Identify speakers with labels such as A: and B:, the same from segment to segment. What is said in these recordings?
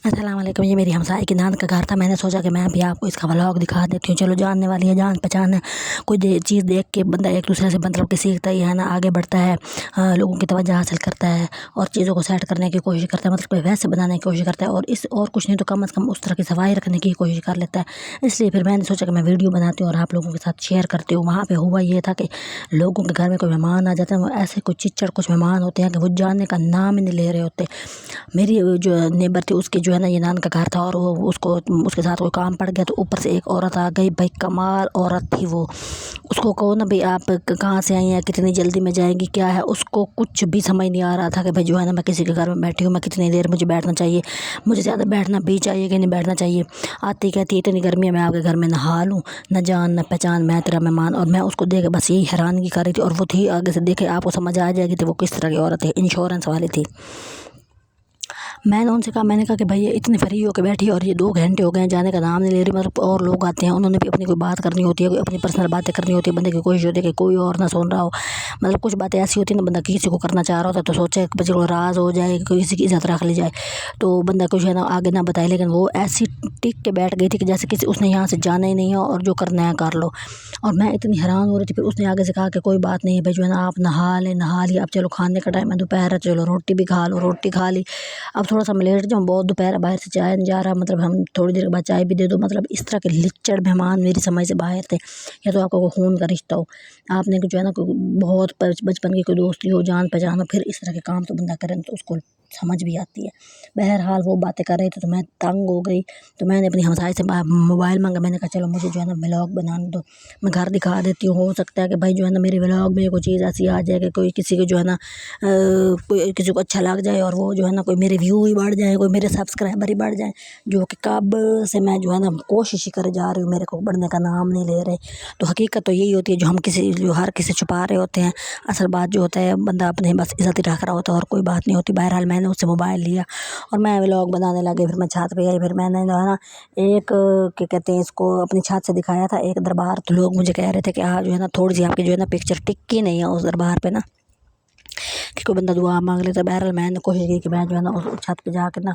A: अस्सलाम वालेकुम। ये मेरी हमसाए की नान का घर था। मैंने सोचा कि मैं भी आपको इसका व्लॉग दिखा देती हूँ। चलो, जानने वाली है, जान पहचान है, कोई चीज़ देख के बंदा एक दूसरे से मतलब कि सीखता ही है ना, आगे बढ़ता है, लोगों की तवज्जो हासिल करता है और चीज़ों को सेट करने की कोशिश करता है, मतलब वैसे बनाने की कोशिश करता है और कुछ नहीं तो कम अज़ कम उस तरह की सफाई रखने की कोशिश कर लेता है। इसलिए फिर मैंने सोचा कि मैं वीडियो बनाती हूँ और आप लोगों के साथ शेयर करती हूँ। वहाँ पर हुआ ये था कि लोगों के घर में कोई मेहमान आ जाते हैं, वो ऐसे कुछ चिच्चड़ कुछ मेहमान होते हैं कि वो जानने का नाम ही नहीं ले रहे होते। मेरी जो नेबर थी उसकी जो है ना ये नान का घर था और वो उसको उसके साथ कोई काम पड़ गया तो ऊपर से एक औरत आ गई। भाई कमाल औरत थी वो। उसको कहो ना भाई आप कहाँ से आई हैं, कितनी जल्दी में जाएंगी, क्या है, उसको कुछ भी समझ नहीं आ रहा था कि भाई जो है ना मैं किसी के घर में बैठी हूँ, मैं कितनी देर मुझे बैठना चाहिए, मुझे ज़्यादा बैठना भी चाहिए कि नहीं बैठना चाहिए। आती कहती इतनी गर्मी है मैं आपके घर में नहा लूँ, न जान न पहचान, मैं तेरा मेहमान। और मैं उसको देख बस यही हैरानगी कर रही थी और वो थी आगे से देखे आपको समझ आ जाएगी तो वो किस तरह की औरत है, इंश्योरेंस वाली थी। मैंने उनसे कहा, मैंने कहा कि भाई ये इतनी फ्री होकर बैठी है और ये 2 घंटे हो गए हैं, जाने का नाम नहीं ले रही। मतलब और लोग आते हैं, उन्होंने भी अपनी कोई बात करनी होती है, कोई अपनी पर्सनल बातें करनी होती है, बंदे की कोशिश होती है कि कोई और ना सुन रहा हो। मतलब कुछ बातें ऐसी होती है ना, बंदा किसी को करना चाह रहा होता है तो सोचे कि बच्चे को राज हो जाए, किसी की इज्जत रख ली जाए, तो बंदा कुछ है ना आगे ना बताए। लेकिन वो ऐसी टिक के बैठ गई थी कि जैसे किसी उसने यहाँ से जाना ही नहीं है और जो करना है कर लो। और मैं इतनी हैरान हो रही थी। फिर उसने आगे से कहा कि कोई बात नहीं भाई जो है ना आप नहा लिया, अब चलो खाने का टाइम है, दोपहर है, चलो रोटी भी खा लो। रोटी खा ली, अब थोड़ा सा मैं लेट जाऊँ, बहुत दोपहर है, बाहर से चाय नहीं जा रहा, मतलब हम थोड़ी देर के बाद चाय भी दे दो। मतलब इस तरह के लिच्चड़ मेहमान मेरी समझ से बाहर थे। या तो आपका कोई खून का रिश्ता हो, आपने जो है ना बहुत बचपन की कोई दोस्ती हो, जान पहचान हो, फिर इस तरह के काम तो बंदा करे तो उसको समझ भी आती है। बहरहाल वो बातें कर रहे थे तो मैं तंग हो गई। तो मैंने अपनी हमसाए से मोबाइल मांगा। मैंने कहा चलो मुझे जो है ना व्लॉग बनाने दो, मैं घर दिखा देती हूँ। हो सकता है कि भाई जो है ना मेरे व्लॉग में कोई चीज़ ऐसी आ जाए कि कोई किसी को जो है ना कोई किसी को अच्छा लग जाए और वो जो है ना कोई मेरे व्यू ही बढ़ जाए, कोई मेरे सब्सक्राइबर ही बढ़ जाए, जो कि कब से मैं जो है ना कोशिश ही करे जा रही हूँ, मेरे को बढ़ने का नाम नहीं ले रहे। तो हकीकत तो यही होती है जो हम जो हर किसी छुपा रहे होते हैं। असल बात जो होता है बंदा अपने बस इज्जत ही रख रहा होता है और कोई बात नहीं होती। बहरहाल मैंने उससे मोबाइल लिया और मैं व्लॉग बनाने लगी। फिर मैं छत पे आई, फिर मैंने जो है ना एक क्या कहते हैं इसको अपनी छत से दिखाया था एक दरबार। तो लोग मुझे कह रहे थे कि जो है ना थोड़ी सी आपकी जो है ना पिक्चर टिक्की नहीं है उस दरबार पे ना, कि कोई बंदा दुआ मांग लेता। बहरहाल मैंने कोशिश की कि मैं जो है ना उस छत पे जाकर ना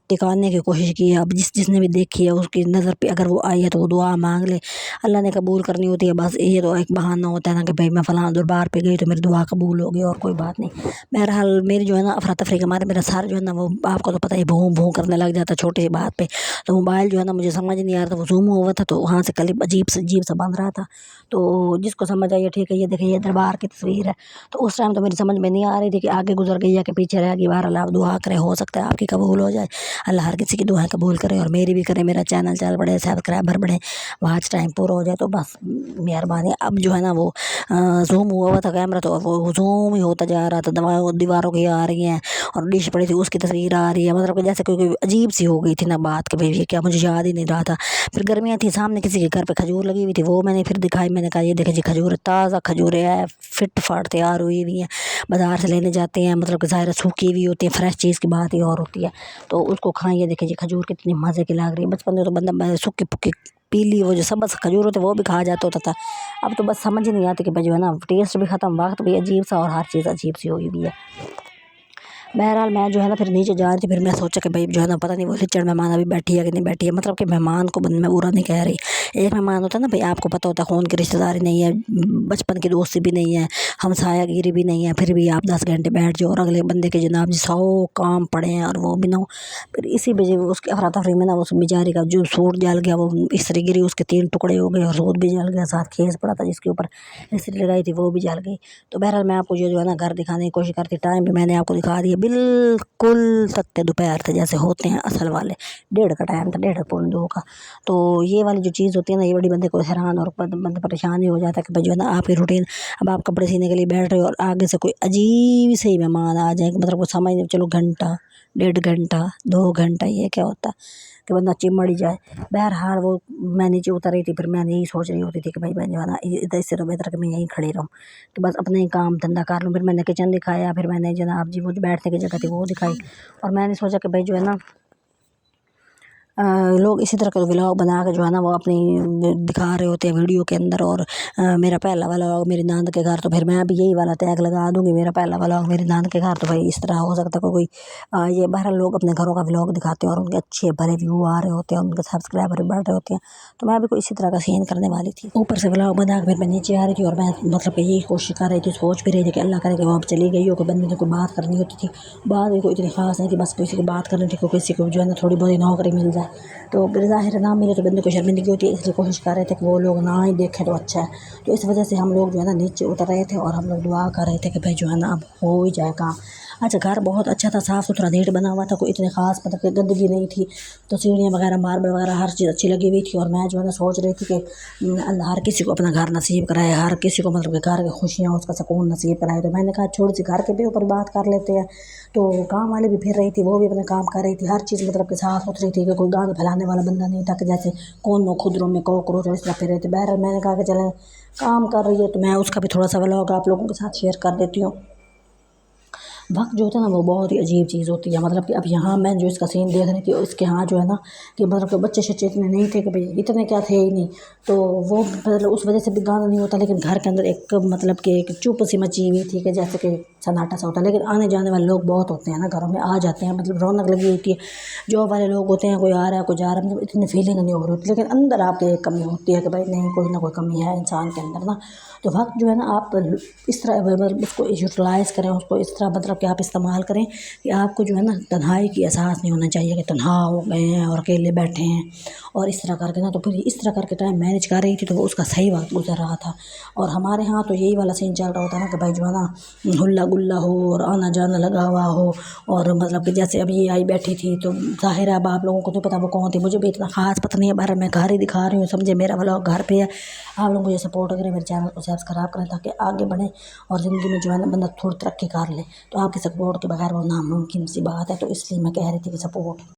A: टिकाने की कोशिश की है। अब जिसने भी देखी है उसकी नज़र पे अगर वो आई है तो वो दुआ मांग ले, अल्लाह ने कबूल करनी होती है। बस ये तो एक बहाना होता है ना कि भाई मैं फ़लाँ दरबार पे गई तो मेरी दुआ कबूल हो गई और कोई बात नहीं। बहरहाल मेरी जो है ना अफरा तफरी के मारे मेरा सर जो है ना वो आपको तो पता ही भूं भूं करने लग जाता छोटी सी बात पे। तो मोबाइल जो है ना मुझे समझ नहीं आ रहा था, वो जूम हुआ था तो वहाँ से क्लिप अजीब सा बन रहा था। तो जिसको समझ आई ठीक है, ये देखिए ये दरबार की तस्वीर है। तो उस टाइम तो मेरी समझ में नहीं आ रही थी कि आगे गुजर गई या कि पीछे रह गई। बहरहाल आप दुआ करें, हो सकता है आपकी कबूल हो जाए। अल्लाह हर किसी की दुआएं कबूल करे और मेरी भी करे, मेरा चैनल चल बढ़े, सब्सक्राइबर बढ़े, वॉच टाइम पूरा हो जाए तो बस मेहरबानी। अब जो है ना वो जूम हुआ था कैमरा तो वो जूम ही होता जा रहा था, दीवारों की आ रही हैं और डिश पड़ी थी उसकी तस्वीर आ रही है। मतलब कि जैसे कोई अजीब सी हो गई थी ना बात कि भाई ये क्या, मुझे याद ही नहीं रहा था। फिर गर्मियाँ थी, सामने किसी के घर पे खजूर लगी हुई थी, वो मैंने फिर दिखाई। मैंने कहा ये देखे जी खजूर, ताज़ा खजूर है, फिट फाट तैयार हुई हुई है, बाज़ार से लेने जाते हैं, मतलब कि ज़ाहिर सूखी हुई होती है, फ्रेश चीज़ की बात ही और होती है। तो उसको खाएं, ये देखिए जी खजूर कितनी मज़े की लग रही है। बचपन में तो बंदा सूखी पुक्की पीली वो जो सबस खजूर होते वो भी खा जाता होता था। अब तो बस समझ ही नहीं आती कि भाई जो है ना टेस्ट भी ख़त्म, वक्त भी अजीब सा और हर चीज़ अजीब सी हुई भी है। बहरहाल मैं जो है ना फिर नीचे जा रही थी। फिर मैं सोचा कि भाई जो है ना पता नहीं वो लिचड़ मेहमान अभी बैठी है कि नहीं बैठी है। मतलब कि मेहमान को मैं बुरा नहीं कह रही। एक मेहमान होता है ना भाई, आपको पता होता है खून की रिश्तेदारी नहीं है, बचपन की दोस्ती भी नहीं है, हमसायागिरी भी नहीं है, फिर भी आप 10 घंटे बैठ जाओ और अगले बंदे के जनाब जी 100 काम पड़े हैं और वो भी ना हो। फिर इसी वजह उसकी अफरा तफरी में ना उस बेचारी का जो सूट जल गया, वो इस्त्री गिरी, उसके 3 टुकड़े हो गए और सूट भी जल गया, साथ खेस पड़ा था जिसके ऊपर इस्त्री लगाई थी वो भी जल गई। तो बहरहाल मैं आपको जो है ना घर दिखाने की कोशिश करती, टाइम भी मैंने आपको दिखा दिया। बिल्कुल तत्ते दोपहर थे जैसे होते हैं असल वाले, 1:30 का टाइम था, 1:30 पौने 2 का। तो ये वाली जो चीज़ होती है ना ये बड़ी बंदे को हैरान और बंदा परेशान ही हो जाता है कि भाई जो है ना आपकी रूटीन, अब आप कपड़े सीने के लिए बैठ रहे हो और आगे से कोई अजीब से ही मेहमान आ जाए, मतलब कुछ समझ नहीं, चलो घंटा 1.5 घंटा 2 घंटा ये क्या होता कि बंदा चिमड़ ही जाए। बहरहाल वो मैं नीचे उतर रही थी, फिर मैं यही सोच रही होती थी कि भाई मैं जो है ना इधर इससे तो बेहतर कि मैं यहीं खड़ी रहूँ कि बस अपने ही काम धंधा कर लूँ। फिर मैंने किचन दिखाया, फिर मैंने जनाब जी वो जो बैठने की जगह थी वो दिखाई और मैंने सोचा कि भाई जो है ना लोग इसी तरह का व्लॉग बना के जो है ना वो अपनी दिखा रहे होते हैं वीडियो के अंदर। और मेरा पहला व्लॉग मेरी नानी के घर, तो फिर मैं भी यही वाला टैग लगा दूंगी, मेरा पहला व्लॉग मेरी नानी के घर। तो भाई इस तरह हो सकता है कोई ये बहरहाल लोग अपने घरों का व्लॉग दिखाते हैं और उनके अच्छे भरे व्यू आ रहे होते हैं, उनके सब्सक्राइबर भी बढ़ रहे होते हैं। तो मैं भी कोई इसी तरह का सीन करने वाली थी। ऊपर से व्लॉग बना के फिर मैं नीचे आ रही थी और मैं मतलब कि यही कोशिश कर रही थी, सोच भी रही थी कि अल्लाह करे कि वहाँ पर चली गई हो, कोई बंदे से कोई बात करनी होती थी। बात भी कोई इतनी खास नहीं थी, बस किसी को बात करनी थी, किसी को जो है ना थोड़ी बहुत नौकरी मिल जाए। तो ज़ाहिर ना मिले तो बंदे को शर्मिंदगी होती है, इसलिए कोशिश कर रहे थे कि वो लोग ना ही देखें तो अच्छा है। तो इस वजह से हम लोग जो है ना नीचे उतर रहे थे और हम लोग दुआ कर रहे थे कि भाई जो है ना अब हो ही जाए काम। अच्छा, घर बहुत अच्छा था, साफ़ सुथरा नीट बना हुआ था, कोई इतनी खास मतलब कि गंदगी नहीं थी। तो सीढ़ियाँ वगैरह मार्बल वगैरह हर चीज़ अच्छी लगी हुई थी। और मैं जो है ना सोच रही थी कि अल्लाह हर किसी को अपना घर नसीब कराए, हर किसी को मतलब कि घर की खुशियाँ उसका सुकून नसीब कराए। तो मैंने कहा छोटी सी घर के भी ऊपर बात कर लेते हैं। तो काम वाली भी फिर रही थी, वो भी अपना काम कर रही थी, हर चीज़ मतलब कि साफ़ सुथरी थी कि कोई गांद फैलाने वाला बंदा नहीं था कि जैसे कौन खुदरों में कॉकरोच इस तरह फिर रहे थे। बहरहाल मैंने कहा कि चलें काम कर रही है तो मैं उसका भी थोड़ा सा व्लॉग आप लोगों के साथ शेयर कर देती हूँ। वक्त जो होता है ना वो बहुत ही अजीब चीज़ होती है। मतलब कि अब यहाँ मैं जो इसका सीन देख रही थी इसके यहाँ जो है ना कि मतलब कि बच्चे शच्चे इतने नहीं थे कि भाई इतने क्या थे ही नहीं। तो वो मतलब उस वजह से भी गाना नहीं होता, लेकिन घर के अंदर एक मतलब कि एक चुप सी मची हुई थी कि जैसे कि सन्नाटा सा होता है। लेकिन आने जाने वाले लोग बहुत होते हैं ना, घरों में आ जाते हैं, मतलब रौनक लगी होती है। जॉब वाले लोग होते हैं, कोई आ रहा है कोई जा रहा है, मतलब इतनी फीलिंग नहीं हो रही होती, लेकिन अंदर आपके एक कमी होती है कि भाई नहीं कोई ना कोई कमी है इंसान के अंदर ना। तो वक्त जो है ना आप इस तरह मतलब उसको यूटिलाइज़ करें, उसको इस तरह मतलब कि आप इस्तेमाल करें कि आपको जो है ना तन्हाई की एहसास नहीं होना चाहिए कि तन्हा हो गए हैं और अकेले बैठे हैं। और इस तरह करके ना तो फिर इस तरह करके टाइम मैनेज कर रही थी तो उसका सही वक्त गुजर रहा था। और हमारे यहाँ तो यही वाला सीन चल रहा होता है ना कि भाई जो है ना हुल्ला गुल्ला हो और आना जाना लगा हुआ हो। और मतलब कि जैसे अभी ये आई बैठी थी तो ज़ाहिर है अब आप लोगों को तो पता वो कौन थी, मुझे भी इतना खास पता नहीं है, बाहर मैं घर ही दिखा रही हूँ, समझे मेरा व्लॉग घर पे है। आप लोग मुझे सपोर्ट करें, मेरे चैनल को सब्सक्राइब करें ताकि आगे बढ़ें और ज़िंदगी में जो है ना बंदा थोड़ी तरक्की कर ले। तो आपके सपोर्ट के बगैर वो नामुमकिन सी बात है, तो इसलिए मैं कह रही थी कि सपोर्ट